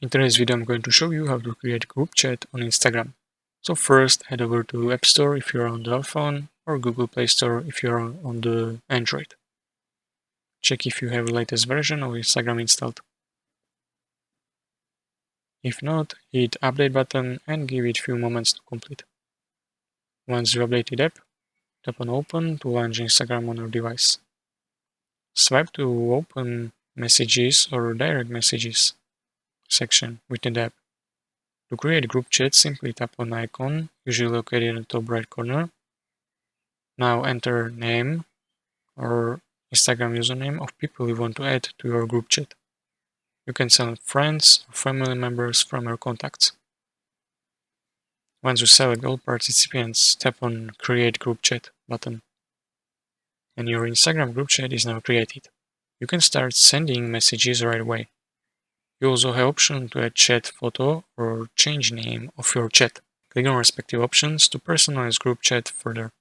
In today's video, I'm going to show you how to create group chat on Instagram. So first, head over to App Store if you're on the iPhone, or Google Play Store if you're on the Android. Check if you have the latest version of Instagram installed. If not, hit Update button and give it a few moments to complete. Once you update the app, tap on Open to launch Instagram on your device. Swipe to open Messages or Direct Messages section within the app. To create group chat, simply tap on the icon, usually located in the top right corner. Now enter name or Instagram username of people you want to add to your group chat. You can select friends or family members from your contacts. Once you select all participants, tap on Create Group Chat button. And your Instagram group chat is now created. You can start sending messages right away. You also have option to add chat photo or change name of your chat. Click on respective options to personalize group chat further.